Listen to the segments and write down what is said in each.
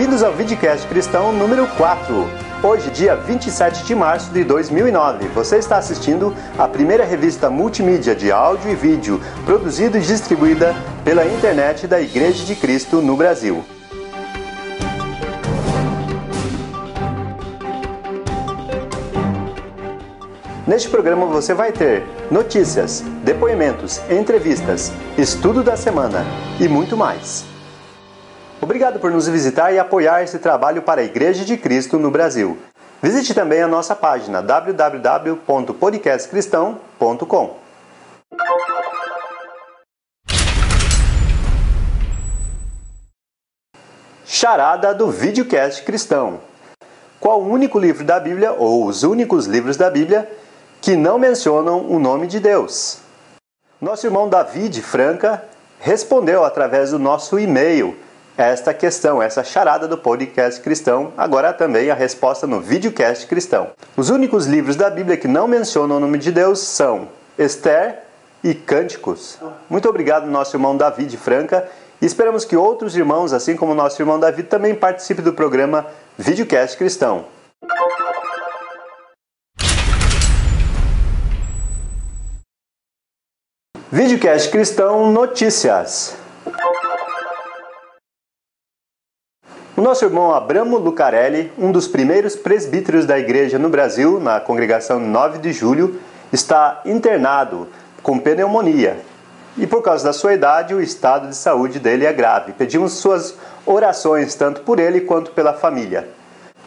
Bem-vindos ao Videocast Cristão número 4. Hoje, dia 27 de março de 2009, você está assistindo a primeira revista multimídia de áudio e vídeo produzida e distribuída pela internet da Igreja de Cristo no Brasil. Neste programa você vai ter notícias, depoimentos, entrevistas, estudo da semana e muito mais. Obrigado por nos visitar e apoiar esse trabalho para a Igreja de Cristo no Brasil. Visite também a nossa página www.podcastcristão.com. Charada do Videocast Cristão. Qual o único livro da Bíblia, ou os únicos livros da Bíblia, que não mencionam o nome de Deus? Nosso irmão David Franca respondeu através do nosso e-mail esta questão, essa charada do podcast cristão, agora também a resposta no Videocast Cristão. Os únicos livros da Bíblia que não mencionam o nome de Deus são Esther e Cânticos. Muito obrigado, nosso irmão David Franca, e esperamos que outros irmãos, assim como o nosso irmão David, também participem do programa Videocast Cristão. Videocast Cristão Notícias. O nosso irmão Abramo Lucarelli, um dos primeiros presbíteros da igreja no Brasil, na congregação 9 de julho, está internado com pneumonia. E por causa da sua idade, o estado de saúde dele é grave. Pedimos suas orações, tanto por ele quanto pela família.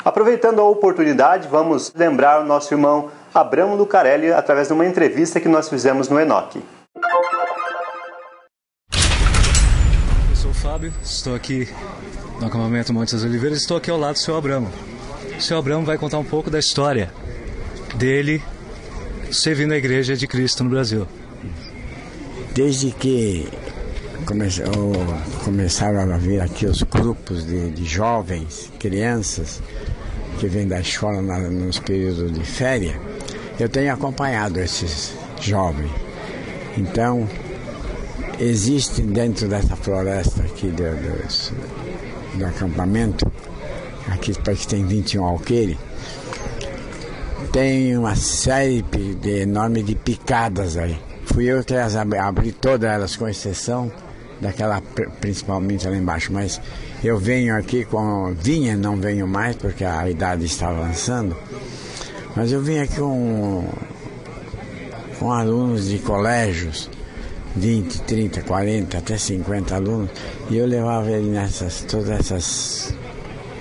Aproveitando a oportunidade, vamos lembrar o nosso irmão Abramo Lucarelli através de uma entrevista que nós fizemos no Enoque. Eu sou o Fábio, estou aqui no acampamento Montes das Oliveiras, estou aqui ao lado do seu Abramo. O seu Abramo vai contar um pouco da história dele servindo a Igreja de Cristo no Brasil. Desde que começaram a vir aqui os grupos de jovens, crianças, que vêm da escola nos períodos de férias, eu tenho acompanhado esses jovens. Então, existe dentro dessa floresta aqui do acampamento, aqui parece que tem 21 alqueires, tem uma série enorme de picadas aí. Fui eu que as abri todas elas, com exceção daquela principalmente lá embaixo, mas eu venho aqui não venho mais porque a idade está avançando, mas eu vim aqui com alunos de colégios, 20, 30, 40, até 50 alunos, e eu levava ele todas essas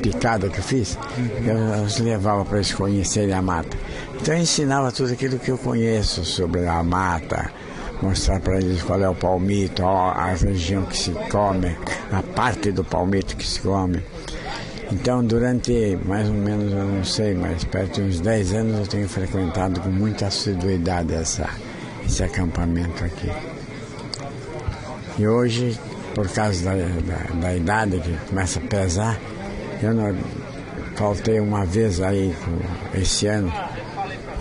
picadas que eu fiz, eu os levava para eles conhecerem a mata. Então eu ensinava tudo aquilo que eu conheço sobre a mata, mostrar para eles qual é o palmito, a região que se come, a parte do palmito que se come. Então durante mais ou menos, eu não sei, mas perto de uns 10 anos eu tenho frequentado com muita assiduidade esse acampamento aqui. E hoje, por causa da idade que começa a pesar, eu não faltei uma vez aí esse ano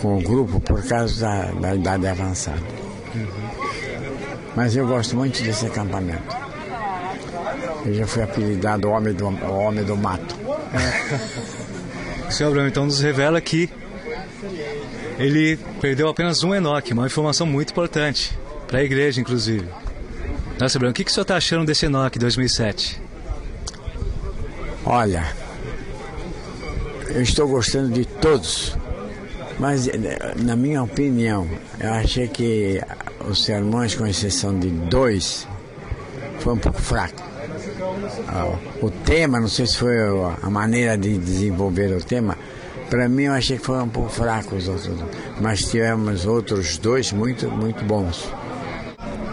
com o grupo por causa da idade avançada. Mas eu gosto muito desse acampamento. Eu já fui apelidado o homem do mato. O senhor Abramo então nos revela que ele perdeu apenas um Enoque, uma informação muito importante para a igreja, inclusive. Nossa, Abramo, o que o senhor está achando desse Enoque 2007? Olha, eu estou gostando de todos, mas na minha opinião, eu achei que os sermões, com exceção de 2, foi um pouco fraco. O tema, não sei se foi a maneira de desenvolver o tema, para mim eu achei que foi um pouco fraco os outros, mas tivemos outros 2 muito, muito bons.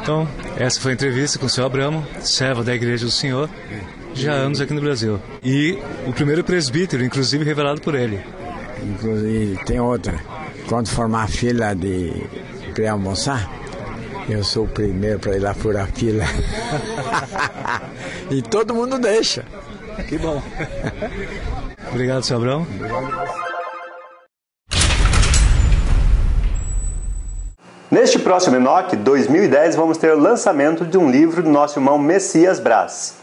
Então, essa foi a entrevista com o senhor Abramo, servo da Igreja do Senhor, já há anos aqui no Brasil. E o primeiro presbítero, inclusive, revelado por ele. Inclusive, tem outra. Quando formar a fila para almoçar, eu sou o primeiro para ir lá furar a fila. E todo mundo deixa. Que bom. Obrigado, senhor Abramo. Neste próximo Enoque 2010, vamos ter o lançamento de um livro do nosso irmão Messias Braz.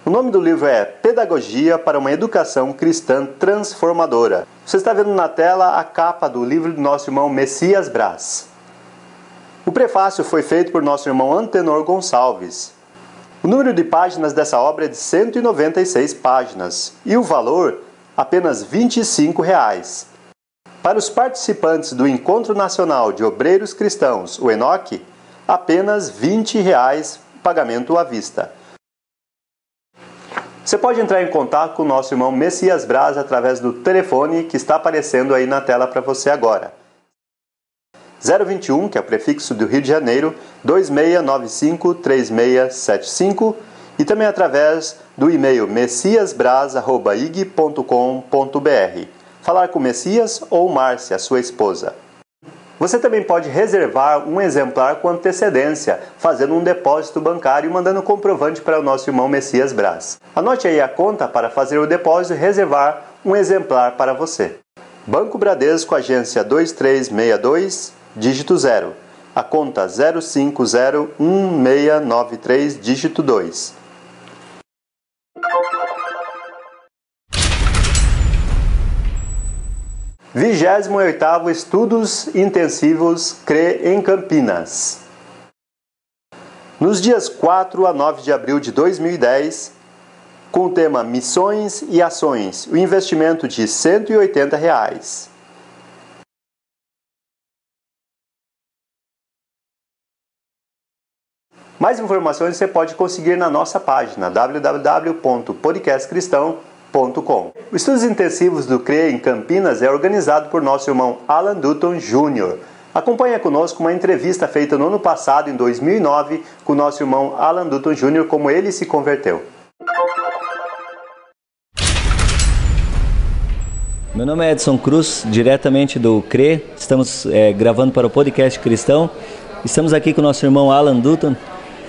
O nome do livro é Pedagogia para uma Educação Cristã Transformadora. Você está vendo na tela a capa do livro do nosso irmão Messias Braz. O prefácio foi feito por nosso irmão Antenor Gonçalves. O número de páginas dessa obra é de 196 páginas e o valor apenas R$ 25. Para os participantes do Encontro Nacional de Obreiros Cristãos, o ENOC, apenas R$ 20 pagamento à vista. Você pode entrar em contato com o nosso irmão Messias Braz através do telefone que está aparecendo aí na tela para você agora. 021, que é o prefixo do Rio de Janeiro, 2695-3675 e também através do e-mail messiasbraz@ig.com.br. Falar com Messias ou Márcia, sua esposa. Você também pode reservar um exemplar com antecedência, fazendo um depósito bancário e mandando comprovante para o nosso irmão Messias Braz. Anote aí a conta para fazer o depósito e reservar um exemplar para você. Banco Bradesco, agência 2362, dígito 0. A conta 0501693, dígito 2. Vigésimo e oitavo Estudos Intensivos CRE em Campinas. Nos dias 4 a 9 de abril de 2010, com o tema Missões e Ações, o investimento de R$ 180. Mais informações você pode conseguir na nossa página www.podcastcristão.com. O Estudos Intensivos do CRE em Campinas é organizado por nosso irmão Alan Dutton Jr. Acompanhe conosco uma entrevista feita no ano passado, em 2009, com nosso irmão Alan Dutton Jr., como ele se converteu. Meu nome é Edson Cruz, diretamente do CRE. Estamos gravando para o Podcast Cristão. Estamos aqui com o nosso irmão Alan Dutton.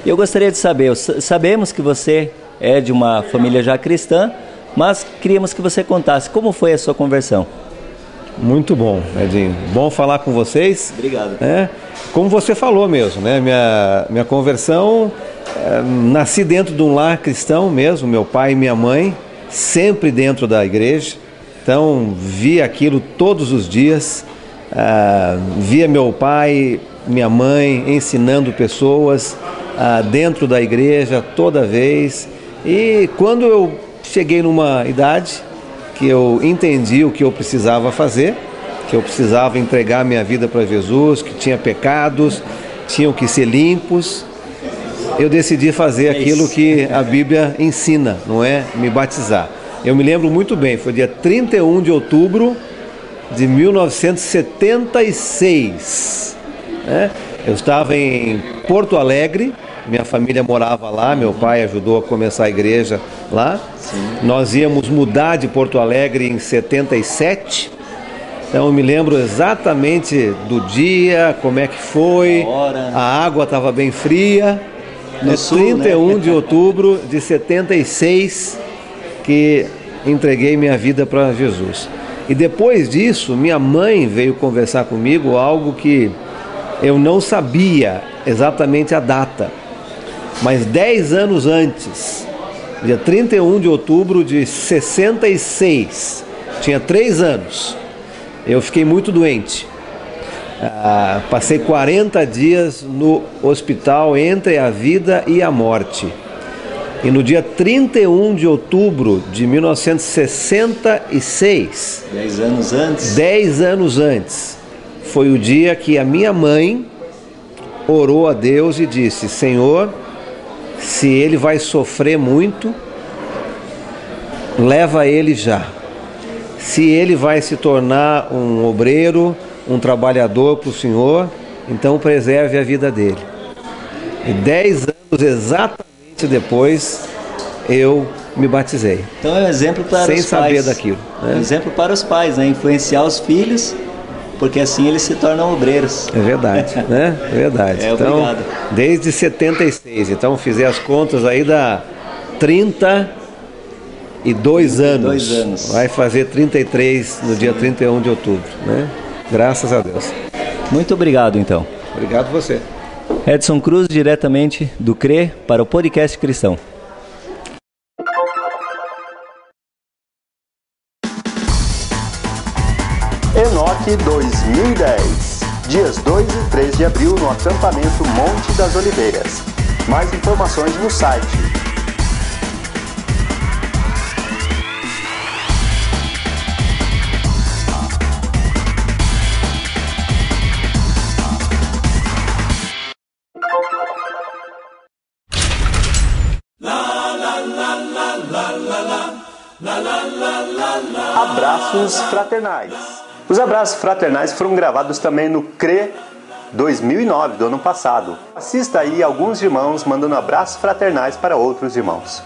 E eu gostaria de saber, sabemos que você é de uma família já cristã, mas queríamos que você contasse como foi a sua conversão. Muito bom, Edinho. Bom falar com vocês. Obrigado. Como você falou mesmo, né? Minha conversão, nasci dentro de um lar cristão mesmo, meu pai e minha mãe, sempre dentro da igreja. Então, via aquilo todos os dias, via meu pai, minha mãe ensinando pessoas dentro da igreja toda vez. E quando eu cheguei numa idade que eu entendi o que eu precisava fazer, que eu precisava entregar minha vida para Jesus, que tinha pecados, tinham que ser limpos, eu decidi fazer aquilo que a Bíblia ensina, não é? Me batizar. Eu me lembro muito bem, foi dia 31 de outubro de 1976. Né? Eu estava em Porto Alegre, minha família morava lá, meu pai ajudou a começar a igreja lá. Sim. Nós íamos mudar de Porto Alegre em 77. Então eu me lembro exatamente do dia, como é que foi, a água estava bem fria. No sul, 31 de outubro de 76 que entreguei minha vida para Jesus. E depois disso, minha mãe veio conversar comigo, algo que eu não sabia exatamente a data. Mas 10 anos antes, dia 31 de outubro de 66, tinha 3 anos, eu fiquei muito doente. Passei 40 dias no hospital entre a vida e a morte. E no dia 31 de outubro de 1966, 10 anos antes, foi o dia que a minha mãe orou a Deus e disse: Senhor, se ele vai sofrer muito, leva ele já. Se ele vai se tornar um obreiro, um trabalhador para o Senhor, então preserve a vida dele. E 10 anos exatamente depois, eu me batizei. Então é um exemplo para os pais. Sem saber daquilo. Né? Um exemplo para os pais, né? Influenciar os filhos, porque assim eles se tornam obreiros. É verdade, né? É verdade. Então, obrigado. Desde 76, então fizer as contas aí dá 32 anos. Vai fazer 33 no dia 31 de outubro, né? Graças a Deus. Muito obrigado, então. Obrigado você. Edson Cruz, diretamente do CRE para o Podcast Cristão. PAC 2010, dias 2 e 3 de abril no acampamento Monte das Oliveiras. Mais informações no site. Abraços fraternais. Os abraços fraternais foram gravados também no CRE 2009, do ano passado. Assista aí alguns irmãos mandando abraços fraternais para outros irmãos.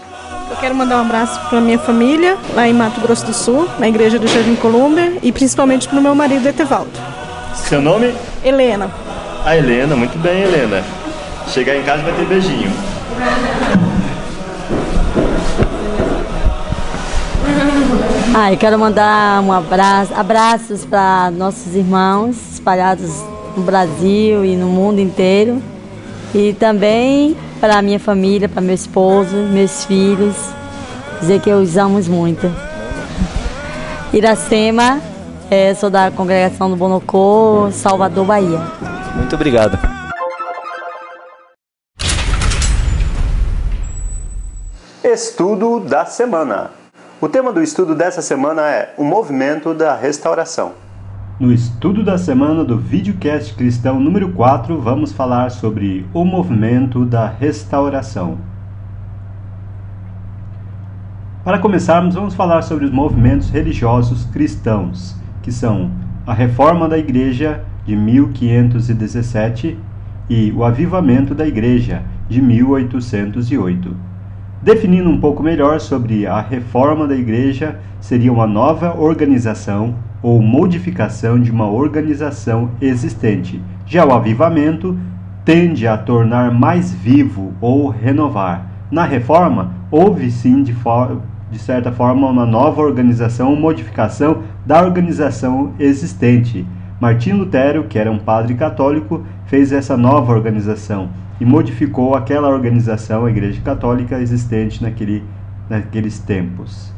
Eu quero mandar um abraço para minha família, lá em Mato Grosso do Sul, na igreja do Jardim Colômbia, e principalmente para o meu marido, Etevaldo. Seu nome? Helena. A Helena, muito bem, Helena. Chegar em casa vai ter beijinho. Eu quero mandar abraços para nossos irmãos espalhados no Brasil e no mundo inteiro. E também para a minha família, para meu esposo, meus filhos. Dizer que eu os amo muito. Iracema, sou da congregação do Bonocô, Salvador, Bahia. Muito obrigado. Estudo da semana. O tema do estudo dessa semana é o movimento da restauração. No estudo da semana do Videocast Cristão número 4, vamos falar sobre o movimento da restauração. Para começarmos, vamos falar sobre os movimentos religiosos cristãos, que são a Reforma da Igreja, de 1517, e o Avivamento da Igreja, de 1808. Definindo um pouco melhor sobre a reforma da igreja, seria uma nova organização ou modificação de uma organização existente. Já o avivamento tende a tornar mais vivo ou renovar. Na reforma, houve sim, de certa forma, uma nova organização ou modificação da organização existente. Martim Lutero, que era um padre católico, fez essa nova organização e modificou aquela organização, a Igreja Católica, existente naqueles tempos.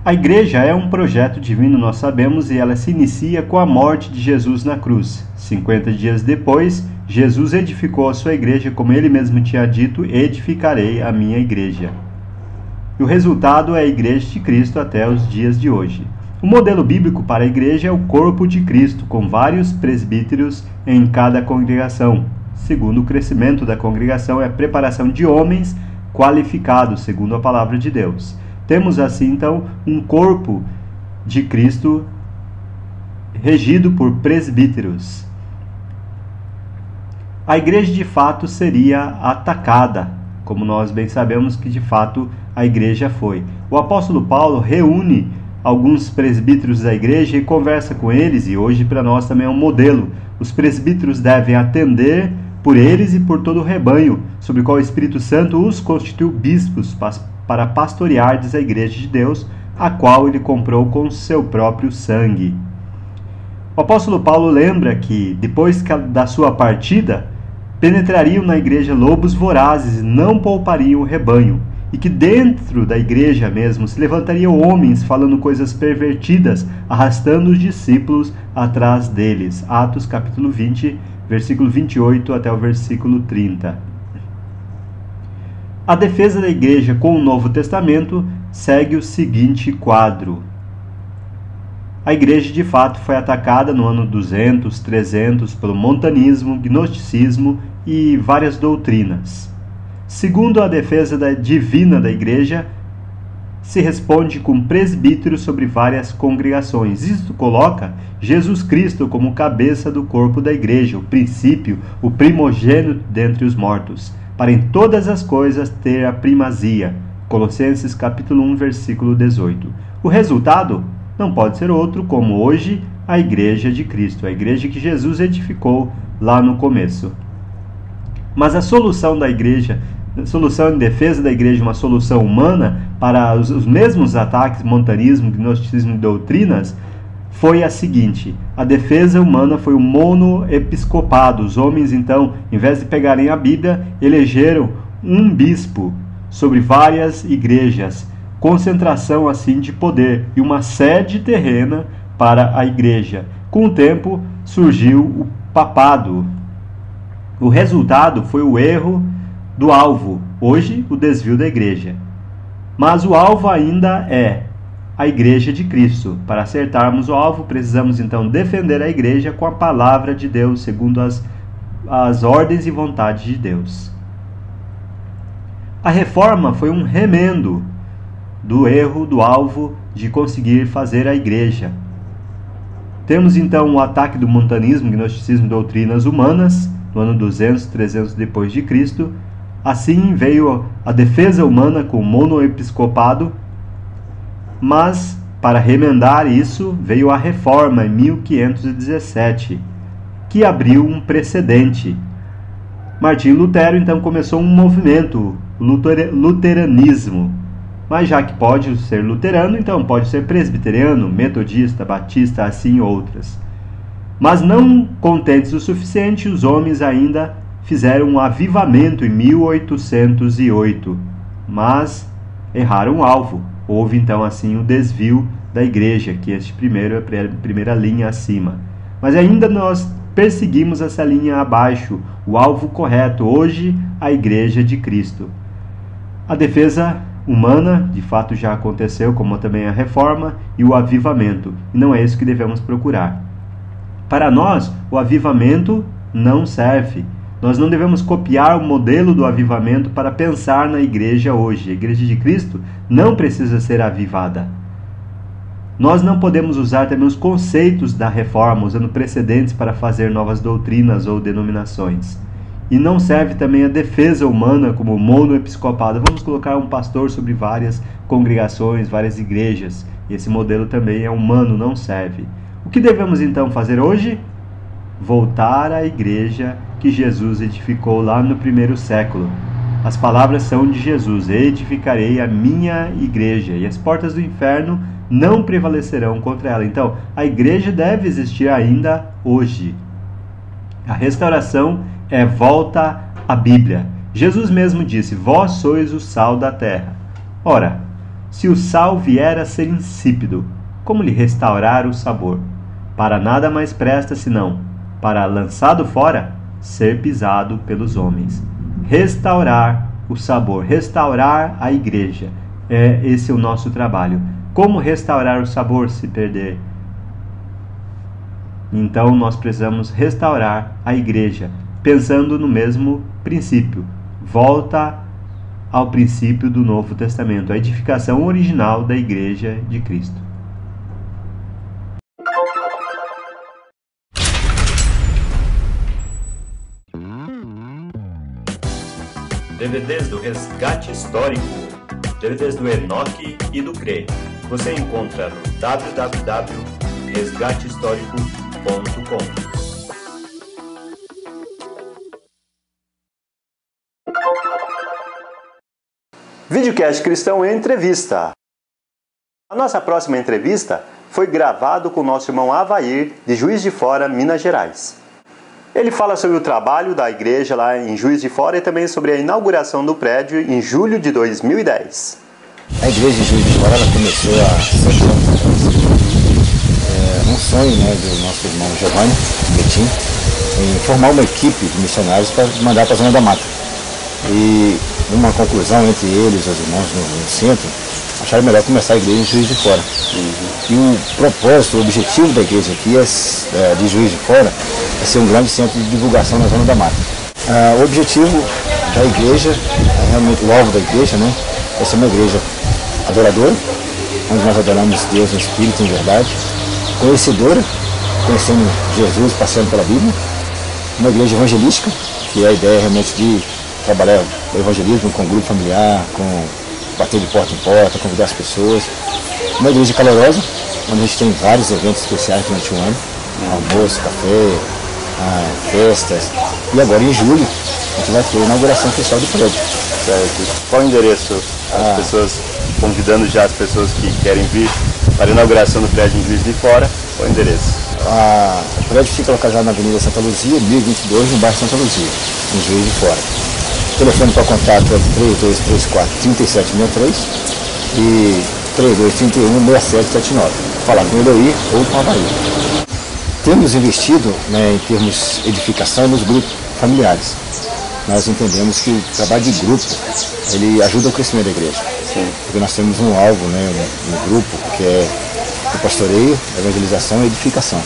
A Igreja é um projeto divino, nós sabemos, e ela se inicia com a morte de Jesus na cruz. 50 dias depois, Jesus edificou a sua Igreja, como ele mesmo tinha dito: edificarei a minha Igreja. E o resultado é a Igreja de Cristo até os dias de hoje. O modelo bíblico para a igreja é o corpo de Cristo, com vários presbíteros em cada congregação. Segundo o crescimento da congregação, é a preparação de homens qualificados, segundo a palavra de Deus. Temos assim, então, um corpo de Cristo regido por presbíteros. A igreja, de fato, seria atacada, como nós bem sabemos que, de fato, a igreja foi. O apóstolo Paulo reúne alguns presbíteros da igreja e conversa com eles, e hoje para nós também é um modelo. Os presbíteros devem atender por eles e por todo o rebanho, sobre o qual o Espírito Santo os constituiu bispos para pastoreardes a igreja de Deus, a qual ele comprou com seu próprio sangue. O apóstolo Paulo lembra que, depois da sua partida, penetrariam na igreja lobos vorazes e não poupariam o rebanho, e que dentro da igreja mesmo se levantariam homens falando coisas pervertidas, arrastando os discípulos atrás deles. Atos capítulo 20, versículo 28 até o versículo 30. A defesa da igreja com o Novo Testamento segue o seguinte quadro. A igreja de fato foi atacada no ano 200, 300 pelo montanismo, gnosticismo e várias doutrinas. Segundo a defesa divina da igreja, se responde com presbíteros sobre várias congregações. Isto coloca Jesus Cristo como cabeça do corpo da igreja, o princípio, o primogênito dentre os mortos, para em todas as coisas ter a primazia. Colossenses capítulo 1, versículo 18. O resultado não pode ser outro como hoje a igreja de Cristo, a igreja que Jesus edificou lá no começo. Mas a solução da igreja, a solução em defesa da igreja, uma solução humana para os mesmos ataques, montanismo, gnosticismo e doutrinas, foi a seguinte: a defesa humana foi o monoepiscopado. Os homens, então, em vez de pegarem a Bíblia, elegeram um bispo sobre várias igrejas, concentração assim de poder e uma sede terrena para a igreja. Com o tempo surgiu o papado. O resultado foi o erro do alvo, hoje o desvio da igreja. Mas o alvo ainda é a igreja de Cristo. Para acertarmos o alvo, precisamos então defender a igreja com a palavra de Deus, segundo as ordens e vontades de Deus. A reforma foi um remendo do erro do alvo de conseguir fazer a igreja. Temos então o ataque do montanismo, gnosticismo, doutrinas humanas, no ano 200, 300 depois de Cristo. Assim veio a defesa humana com o monoepiscopado, mas para remendar isso veio a reforma em 1517, que abriu um precedente. Martinho Lutero então começou um movimento, o luteranismo. Mas já que pode ser luterano, então pode ser presbiteriano, metodista, batista, assim outras. Mas não contentes o suficiente, os homens ainda fizeram um avivamento em 1808, mas erraram o alvo. Houve então assim o desvio da igreja, que este primeiro é a primeira linha acima. Mas ainda nós perseguimos essa linha abaixo, o alvo correto, hoje a igreja de Cristo. A defesa humana, de fato, já aconteceu, como também a reforma e o avivamento, e não é isso que devemos procurar. Para nós, o avivamento não serve. Nós não devemos copiar o modelo do avivamento para pensar na igreja hoje. A igreja de Cristo não precisa ser avivada. Nós não podemos usar também os conceitos da reforma, usando precedentes para fazer novas doutrinas ou denominações. E não serve também a defesa humana como monoepiscopado. Vamos colocar um pastor sobre várias congregações, várias igrejas. E esse modelo também é humano, não serve. O que devemos então fazer hoje? Voltar à igreja que Jesus edificou lá no primeiro século. As palavras são de Jesus: edificarei a minha igreja, e as portas do inferno não prevalecerão contra ela. Então, a igreja deve existir ainda hoje. A restauração é volta à Bíblia. Jesus mesmo disse: vós sois o sal da terra. Ora, se o sal vier a ser insípido, como lhe restaurar o sabor? Para nada mais presta senão, para lançado fora, ser pisado pelos homens. Restaurar o sabor, restaurar a igreja. Esse é o nosso trabalho. Como restaurar o sabor se perder? Então nós precisamos restaurar a igreja, pensando no mesmo princípio. Volta ao princípio do Novo Testamento, a edificação original da igreja de Cristo. DVDs do Resgate Histórico, DVDs do Enoque e do CRE. Você encontra no www.resgatehistórico.com. Videocast Cristão em Entrevista. A nossa próxima entrevista foi gravada com o nosso irmão Avair, de Juiz de Fora, Minas Gerais. Ele fala sobre o trabalho da igreja lá em Juiz de Fora e também sobre a inauguração do prédio em julho de 2010. A igreja de Juiz de Fora ela começou há 7 anos atrás. Um sonho do nosso irmão Giovanni Betim em formar uma equipe de missionários para mandar para a Zona da Mata. E uma conclusão entre eles, os irmãos no centro, acharam melhor começar a igreja em Juiz de Fora. E o propósito, o objetivo da igreja aqui de Juiz de Fora é ser um grande centro de divulgação na Zona da Mata. O objetivo da igreja, realmente o alvo da igreja, é ser uma igreja adoradora, onde nós adoramos Deus em espírito e em verdade, conhecedora, conhecendo Jesus, passeando pela Bíblia, uma igreja evangelística, que é a ideia realmente de trabalhar o evangelismo com o grupo familiar, com bater de porta em porta, convidar as pessoas. Uma igreja calorosa, onde a gente tem vários eventos especiais durante o ano, almoço, café, festas. E agora em julho a gente vai ter a inauguração oficial do prédio. Certo. Qual o endereço? As pessoas, convidando já as pessoas que querem vir para a inauguração do prédio em Juiz de Fora, qual o endereço? O prédio fica localizado na Avenida Santa Luzia, 1022, no bairro Santa Luzia, em Juiz de Fora. O telefone para contato é 3234-3763 e 3231-6779. Falar com o Eloy ou com o Avair. Temos investido, né, em termos de edificação nos grupos familiares. Nós entendemos que o trabalho de grupo, ele ajuda o crescimento da igreja. Sim. Porque nós temos um alvo, né, um grupo, que é o pastoreio, a evangelização e edificação.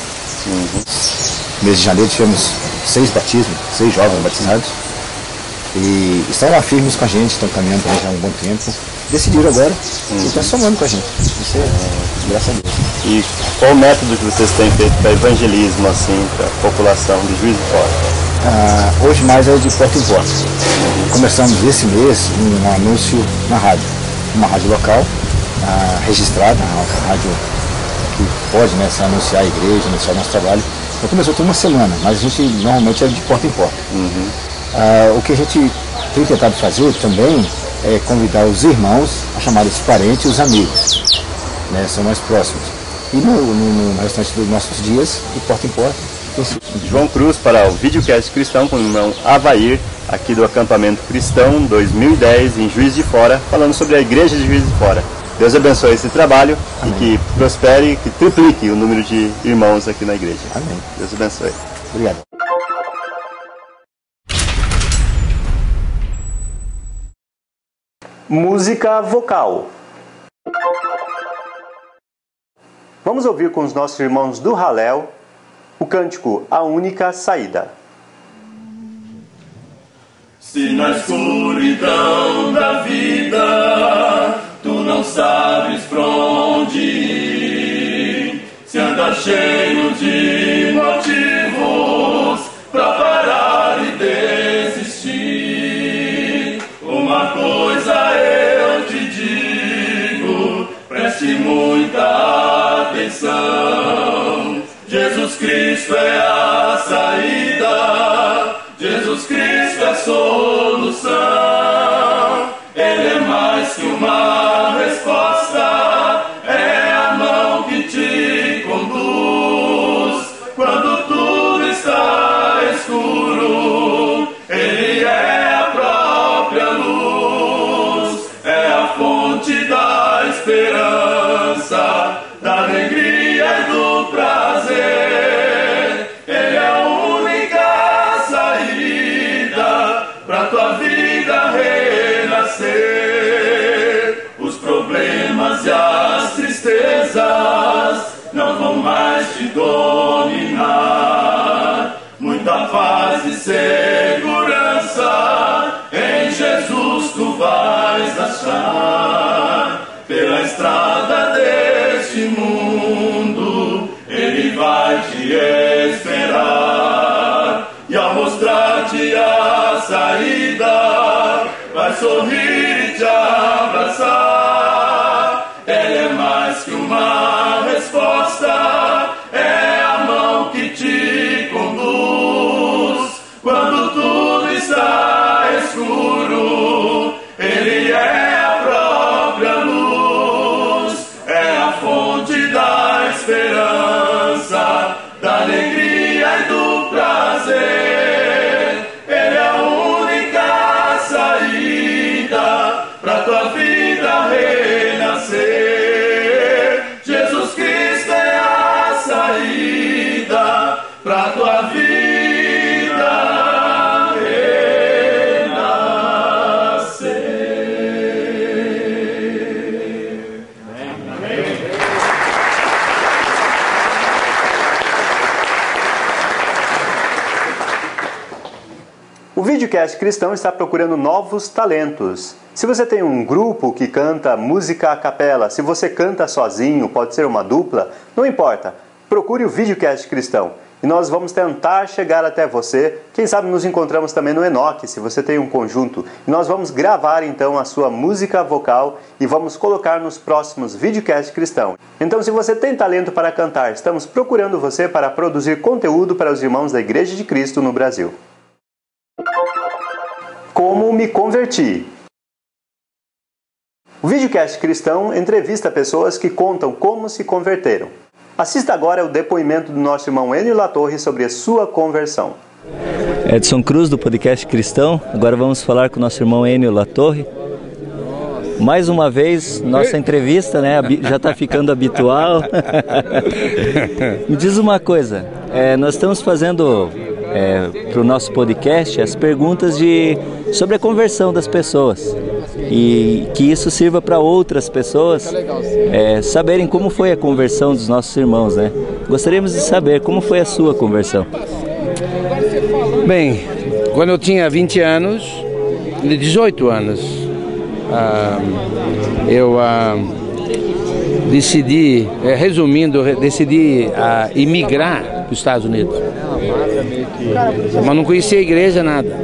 No mês de janeiro tivemos 6 batismos, 6 jovens batizados. E estão lá firmes com a gente, estão caminhando já há um bom tempo. Decidiram agora e estão somando com a gente. Isso é graças a Deus. E qual o método que vocês têm feito para evangelismo, assim, para a população de Juiz de Fora? Hoje mais é de porta em porta. Começamos esse mês um anúncio na rádio. Uma rádio local, registrada, uma rádio que pode, né, se anunciar a igreja, anunciar o nosso trabalho. Então começou tem uma semana, mas a gente normalmente é de porta em porta. O que a gente tem tentado fazer também é convidar os irmãos a chamar os parentes e os amigos, né, são mais próximos. E no restante dos nossos dias, de porta em porta. João Cruz para o Videocast Cristão com o irmão Avair, aqui do Acampamento Cristão 2010 em Juiz de Fora, falando sobre a igreja de Juiz de Fora. Deus abençoe esse trabalho. Amém. E que prospere, que triplique o número de irmãos aqui na igreja. Amém. Deus abençoe. Obrigado. Música vocal. Vamos ouvir com os nossos irmãos do Halel o cântico A Única Saída. Se na escuridão da vida tu não sabes pra onde ir, se anda cheio de motivos pra parar e desistir, uma coisa eu te digo, preste muita atenção. Jesus Cristo é a saída, Jesus Cristo é a solução. Ele é mais que uma resposta, é a mão que te conduz. Quando tudo está escuro, Ele é a própria luz, é a fonte da esperança, da alegria e do prazer. Ele é a única saída pra tua vida renascer. Os problemas e as tristezas não vão mais te dominar. Muita paz e segurança em Jesus tu vais achar. Pela estrada deste mundo Ele vai te esperar, e ao mostrar-te a saída vai sorrir e te abraçar. Ele é mais que uma resposta, é a mão que te conduz. Quando tudo está escuro, Ele é a própria luz, é a fonte da esperança, da alegria e do prazer. Ele é a única saída pra tua vida renascer. Jesus Cristo é a saída pra tua vida renascer. Amém. O Videocast Cristão está procurando novos talentos. Se você tem um grupo que canta música a capela, se você canta sozinho, pode ser uma dupla, não importa. Procure o Videocast Cristão e nós vamos tentar chegar até você. Quem sabe nos encontramos também no Enoque, se você tem um conjunto. E nós vamos gravar então a sua música vocal e vamos colocar nos próximos Videocast Cristão. Então, se você tem talento para cantar, estamos procurando você para produzir conteúdo para os irmãos da Igreja de Cristo no Brasil. Como me converti? O Videocast Cristão entrevista pessoas que contam como se converteram. Assista agora o depoimento do nosso irmão Enio Latorre sobre a sua conversão. Edson Cruz, do Podcast Cristão. Agora vamos falar com o nosso irmão Enio Latorre. Mais uma vez, nossa entrevista, né, já está ficando habitual. Me diz uma coisa, nós estamos fazendo para o nosso podcast as perguntas sobre a conversão das pessoas e que isso sirva para outras pessoas saberem como foi a conversão dos nossos irmãos, né? Gostaríamos de saber como foi a sua conversão. Bem, quando eu tinha 20 anos, 18 anos, eu decidi, decidi imigrar para os Estados Unidos. Mas não conhecia a igreja, nada.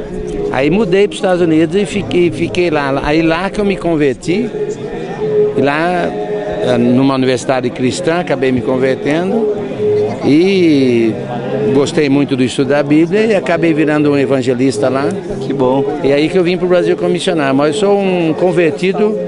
Aí mudei para os Estados Unidos e fiquei lá. Aí lá que eu me converti, e lá numa universidade cristã, acabei me convertendo e gostei muito do estudo da Bíblia e acabei virando um evangelista lá. Que bom. E aí que eu vim para o Brasil como missionário, mas eu sou um convertido